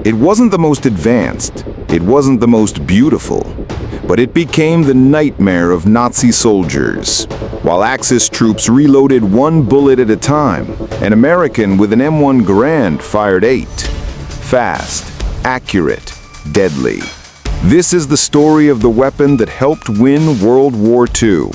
It wasn't the most advanced, it wasn't the most beautiful, but it became the nightmare of Nazi soldiers. While Axis troops reloaded one bullet at a time, an American with an M1 Garand fired 8. Fast, accurate, deadly. This is the story of the weapon that helped win World War II.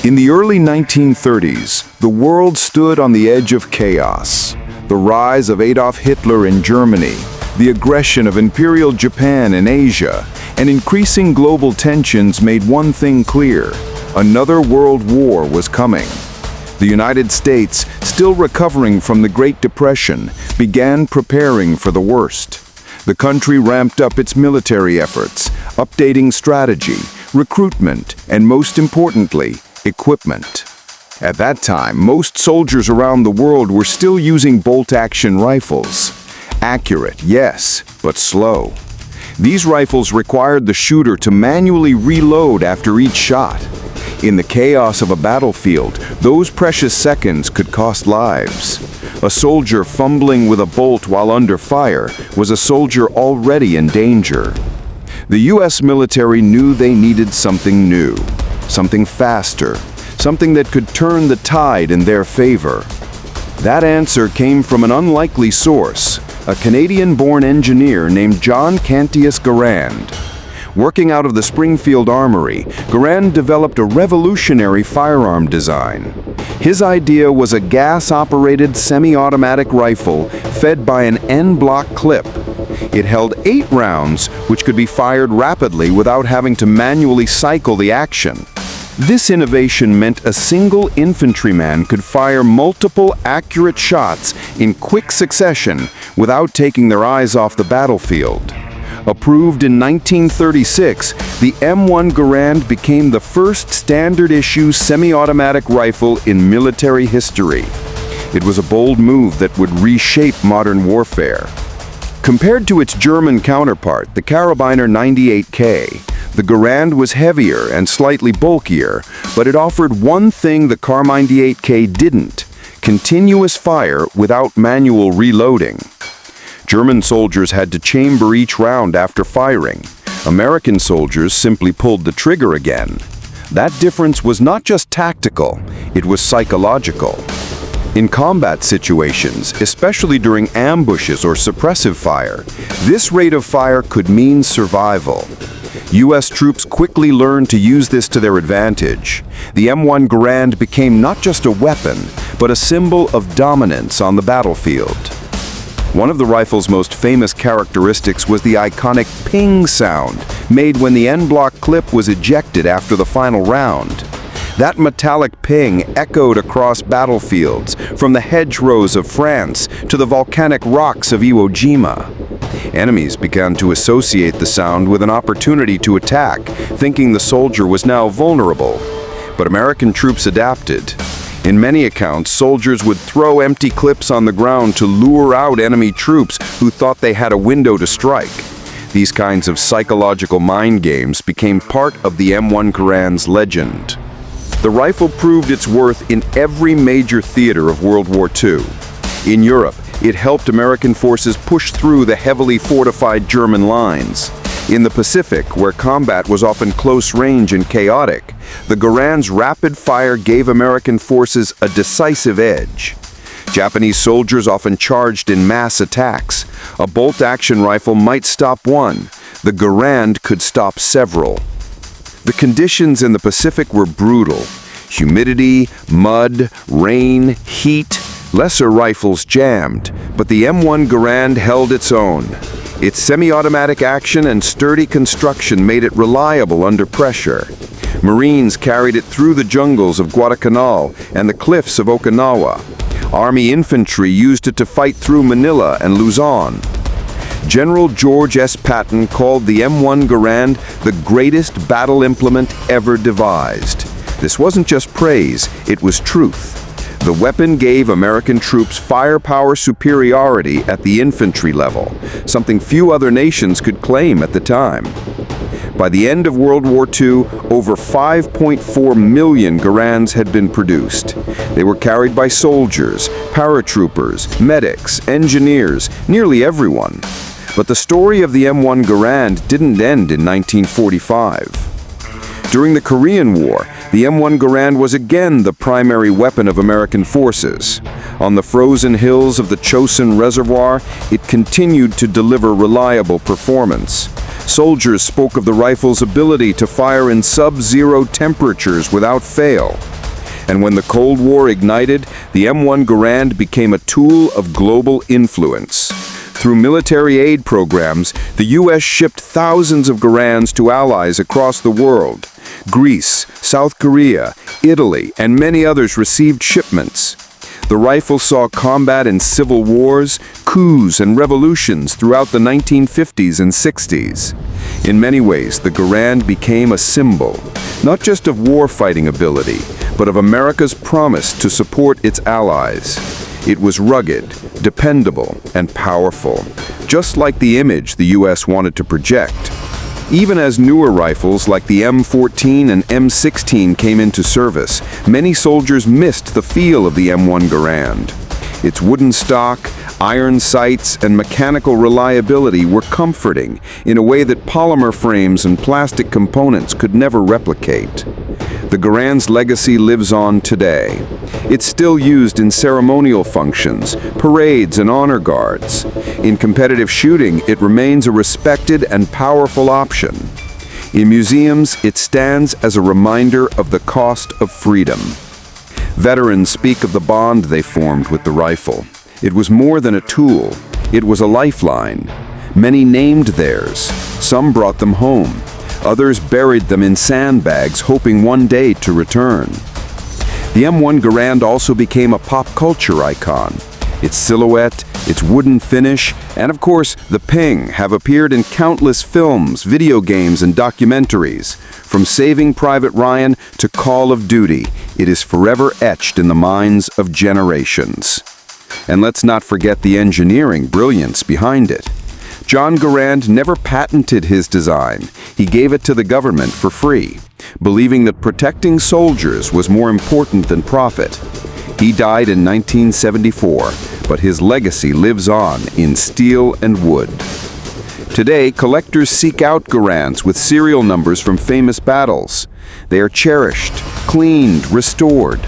In the early 1930s, the world stood on the edge of chaos. The rise of Adolf Hitler in Germany, the aggression of Imperial Japan in Asia, and increasing global tensions made one thing clear: another world war was coming. The United States, still recovering from the Great Depression, began preparing for the worst. The country ramped up its military efforts, updating strategy, recruitment, and most importantly, equipment. At that time, most soldiers around the world were still using bolt-action rifles. Accurate, yes, but slow. These rifles required the shooter to manually reload after each shot. In the chaos of a battlefield, those precious seconds could cost lives. A soldier fumbling with a bolt while under fire was a soldier already in danger. The US military knew they needed something new, something faster, something that could turn the tide in their favor. That answer came from an unlikely source, a Canadian-born engineer named John Cantius Garand. Working out of the Springfield Armory, Garand developed a revolutionary firearm design. His idea was a gas-operated semi-automatic rifle fed by an N-block clip. It held 8 rounds, which could be fired rapidly without having to manually cycle the action. This innovation meant a single infantryman could fire multiple accurate shots in quick succession without taking their eyes off the battlefield. Approved in 1936, the M1 Garand became the first standard-issue semi-automatic rifle in military history. It was a bold move that would reshape modern warfare. Compared to its German counterpart, the Karabiner 98K, the Garand was heavier and slightly bulkier, but it offered one thing the Kar 98K didn't: continuous fire without manual reloading. German soldiers had to chamber each round after firing. American soldiers simply pulled the trigger again. That difference was not just tactical, it was psychological. In combat situations, especially during ambushes or suppressive fire, this rate of fire could mean survival. US troops quickly learned to use this to their advantage. The M1 Garand became not just a weapon, but a symbol of dominance on the battlefield. One of the rifle's most famous characteristics was the iconic ping sound made when the N-block clip was ejected after the final round. That metallic ping echoed across battlefields, from the hedgerows of France to the volcanic rocks of Iwo Jima. Enemies began to associate the sound with an opportunity to attack, thinking the soldier was now vulnerable. But American troops adapted. In many accounts, soldiers would throw empty clips on the ground to lure out enemy troops who thought they had a window to strike. These kinds of psychological mind games became part of the M1 Garand's legend. The rifle proved its worth in every major theater of World War II. In Europe, it helped American forces push through the heavily fortified German lines. In the Pacific, where combat was often close range and chaotic, the Garand's rapid fire gave American forces a decisive edge. Japanese soldiers often charged in mass attacks. A bolt-action rifle might stop one. The Garand could stop several. The conditions in the Pacific were brutal. Humidity, mud, rain, heat. Lesser rifles jammed, but the M1 Garand held its own. Its semi-automatic action and sturdy construction made it reliable under pressure. Marines carried it through the jungles of Guadalcanal and the cliffs of Okinawa. Army infantry used it to fight through Manila and Luzon. General George S. Patton called the M1 Garand the greatest battle implement ever devised. This wasn't just praise, it was truth. The weapon gave American troops firepower superiority at the infantry level, something few other nations could claim at the time. By the end of World War II, over 5.4 million Garands had been produced. They were carried by soldiers, paratroopers, medics, engineers, nearly everyone. But the story of the M1 Garand didn't end in 1945. During the Korean War, the M1 Garand was again the primary weapon of American forces. On the frozen hills of the Chosin Reservoir, it continued to deliver reliable performance. Soldiers spoke of the rifle's ability to fire in sub-zero temperatures without fail. And when the Cold War ignited, the M1 Garand became a tool of global influence. Through military aid programs, the U.S. shipped thousands of Garands to allies across the world. Greece, South Korea, Italy, and many others received shipments. The rifle saw combat in civil wars, coups, and revolutions throughout the 1950s and 60s. In many ways, the Garand became a symbol, not just of war-fighting ability, but of America's promise to support its allies. It was rugged, dependable, and powerful, just like the image the U.S. wanted to project. Even as newer rifles like the M14 and M16 came into service, many soldiers missed the feel of the M1 Garand. Its wooden stock, iron sights, and mechanical reliability were comforting in a way that polymer frames and plastic components could never replicate. The Garand's legacy lives on today. It's still used in ceremonial functions, parades, and honor guards. In competitive shooting, it remains a respected and powerful option. In museums, it stands as a reminder of the cost of freedom. Veterans speak of the bond they formed with the rifle. It was more than a tool. It was a lifeline. Many named theirs. Some brought them home. Others buried them in sandbags, hoping one day to return. The M1 Garand also became a pop culture icon. Its silhouette, its wooden finish, and of course, the ping have appeared in countless films, video games, and documentaries. From Saving Private Ryan to Call of Duty, it is forever etched in the minds of generations. And let's not forget the engineering brilliance behind it. John Garand never patented his design. He gave it to the government for free, believing that protecting soldiers was more important than profit. He died in 1974, but his legacy lives on in steel and wood. Today, collectors seek out Garands with serial numbers from famous battles. They are cherished, cleaned, restored.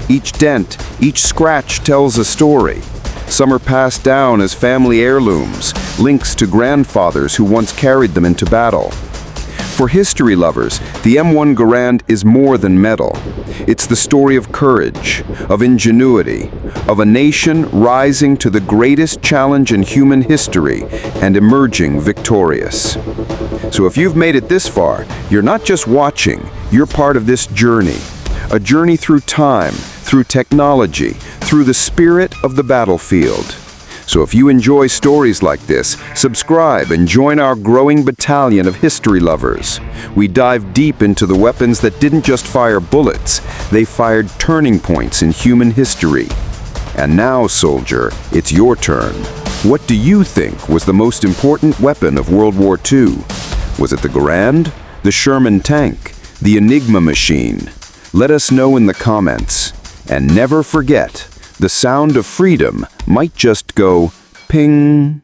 Each dent, each scratch tells a story. Some are passed down as family heirlooms, links to grandfathers who once carried them into battle. For history lovers, the M1 Garand is more than metal. It's the story of courage, of ingenuity, of a nation rising to the greatest challenge in human history and emerging victorious. So if you've made it this far, you're not just watching, you're part of this journey. A journey through time, through technology, through the spirit of the battlefield. So if you enjoy stories like this, subscribe and join our growing battalion of history lovers. We dive deep into the weapons that didn't just fire bullets, they fired turning points in human history. And now, soldier, it's your turn. What do you think was the most important weapon of World War II? Was it the Garand, the Sherman tank, the Enigma machine? Let us know in the comments. And never forget, the sound of freedom might just go ping.